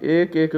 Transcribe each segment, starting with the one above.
1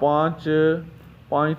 5